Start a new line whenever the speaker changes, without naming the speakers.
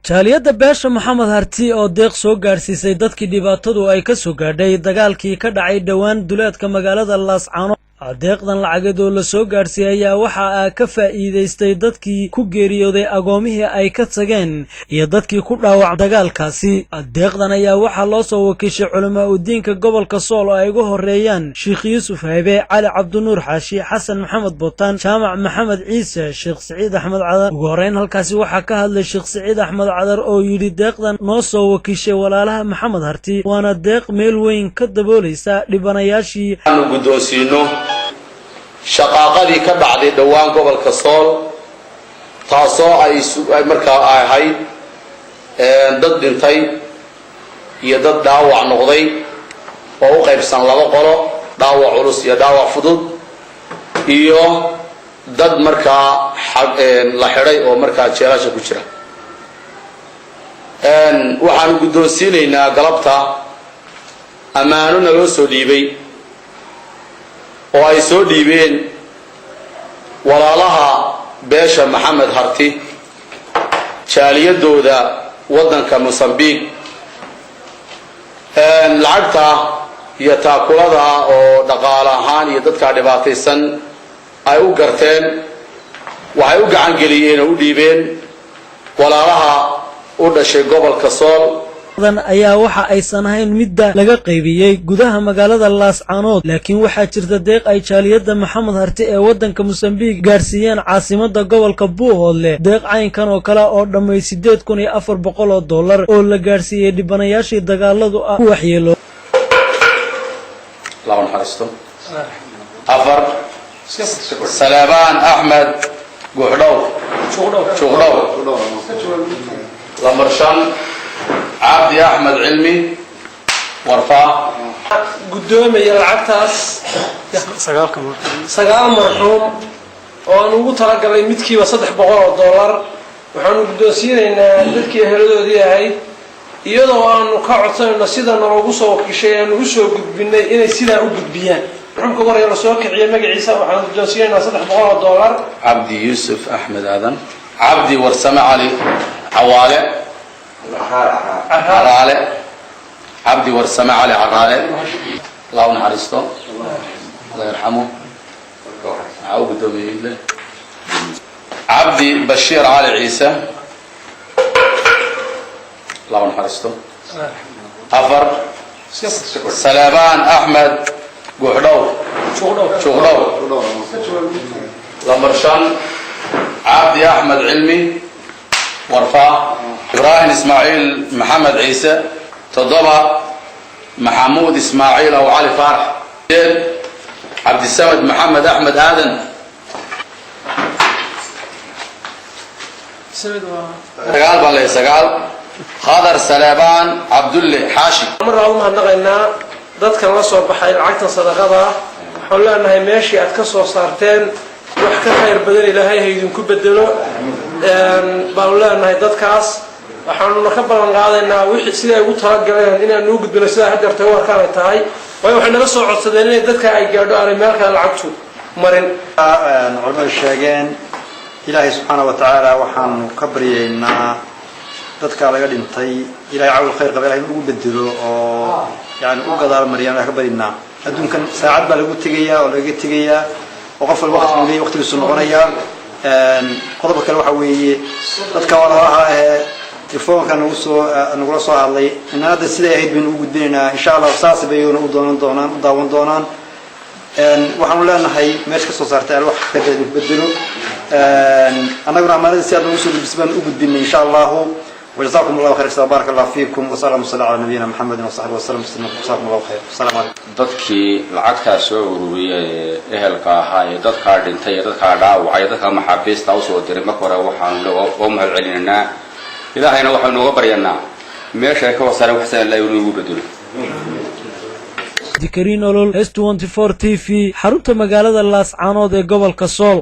jaaliyadda beesha Maxamed Harti oo deeq soo gaarsiisay dadkii dhibaatadu ay ka soo gaadhay dagaalkii ka dhacay dhawaan duleedka magaalada Laascaanood deeqdan lacageed oo la soo gaarsiiyay ayaa waxa ka faa'iideystay dadkii ku geeriyooday agoomihii ay ka tageen iyo dadkii ku dhaawacmay dagaalkaasi deeqdan ayaa waxa loo soo wakiishay culamaa u diinka gobolka Sool oo ay ugu horeeyaan Sheekh Yuusuf Haybe Cali Cabdinuur Xaashi Xasan Maxamed Bootaan Jaamac Maxamed Ciise Sheekh Saciid Axmed Cadar ugu horeyn halkaasi waxa ka hadlay Sheekh Saciid Axmed Cadar oo yiri deeqdan noo soo wakiishay walaalaha Maxamed Harti waana deeq meel weyn ka dabooleysa dhibanayaashii
aanu gudoonsino shaqaaqadii ka dhacday dhawaan gobolka Sool taasoo ay markaa ahayd dad dhintay iyo dad dhaawac noqday oo u qaybsan laba qolo dhaawac culus iyo dhaawac fudud iyo dad markaa la xiray oo markaa jeelasha ku jira waxaan gudoonsiinaynaa galabta amaano naloo soo dhiibay oo ay soo dhiibeen walaalaha beesha Maxamed Harti jaaliyadooda wadanka Mozambique lacagta iyo taakulada oo dhaqaale ahaan iyo dadka dhibaataysan ay u garteen waxay u gacan geliyeen oo u dhiibeen walaalaha u dhashay gobolka Sool
ayaa waxa aysan ahayn midda laga qaybiyay gudaha magaalada Laascaanood laakiin waxa jirta deeq ay jaaliyadda Maxamed Harti ee wadanka Mozambique gaarsiiyeen caasimadda gobolka Buuhoodle deeq caynkan oo kale oo dhamay $8,400 oo la gaarsiiyay dhibanayaashii dagaaladu ku waxyeelo
lawan xaristo afar Salabaan Ahmed Guuxdhow lambar 5 عبد أحمد علمي ورفا
قدومي العتاس سقال مرحوم وأنا وطلع قبل متكي وصدح $100 وحنا قدوسين إن ذكي هلو دي هاي يدو أن قاعدين سيدا نروجوس وكشيء نروجوس وقدبنا إن سيدا وقدبيان نحن كبار يرسوك عيال مجد عيسى وحنا قدوسين وصدح $100
عبد يوسف أحمد آدم عبدي ورسمة علي عوالة عرالة عبدي ورسمة علي عرالة الله نحرسته الله يرحمه عوق دومي له عبدي بشير علي عيسى الله نحرسته أفر سلابان أحمد قحدو شغلو لمرشان عبدي أحمد علمي ورفا إبراهيم إسماعيل محمد عيسى تضبع محمود إسماعيل أو علي فرح عبد السمد محمد أحمد آدم سقال بالله سقال خضر سلابان عبد الله حاشي
مرة الله نقلنا ضدك الله صباح العقد صدقة حولنا أنها ماشي أتكسر صارتين وحكى خير بدل إلهي هيدون كبدلوا بقولنا أنها ضدكاس waxaanu ka balan qaadaynaa wixii sida ay u talagaleen inaan u gudbino sida hadda tawaar ka tahay way waxay naga soo codsadeen in dadka ay gaadho arimaadka lacagtu marin
culmo sheegeen Ilaahay subhanahu wa ta'ala waxaanu ka baryeynaa dadka laga dhintay Ilaahay cawl khayr qaba Ilaahay ugu bedelo oo yaani u gadaal mariyana ka barinaa adduunkan saacad baa lagu tagayaa oo laga tagayaa oo qof walba waqtigiisu noqonaya qodobka kale waxa weeye dadka walaalaha تلفون كان نقول صار الله إن هذا السيد عيد من وجود بيننا إن شاء الله أساس بيجون ودون دونان وحنا لنا هاي ماشي قصة صارت على واحد تبدل بدلوا أنا أقول عمال السيد نوصل بسبب وجود بيننا إن شاء الله وجزاكم الله خير بارك الله فيكم وسلام على نبينا محمد وصحبه وسلم جزاكم الله خير السلام عليكم
dadkii lacagta soo ururiyay ehelka ahaa dadka dhintay dadka dhaawacay dadka maxaabiista u soo diray marka hore waxaan loo mahad celinaa إلهينا وحنا وبرينا ماشي كوسنا وحسن لا يريد بدله.
ذكرين أولول S24 TV حرمت مقالة Laascaanood قبل كسول.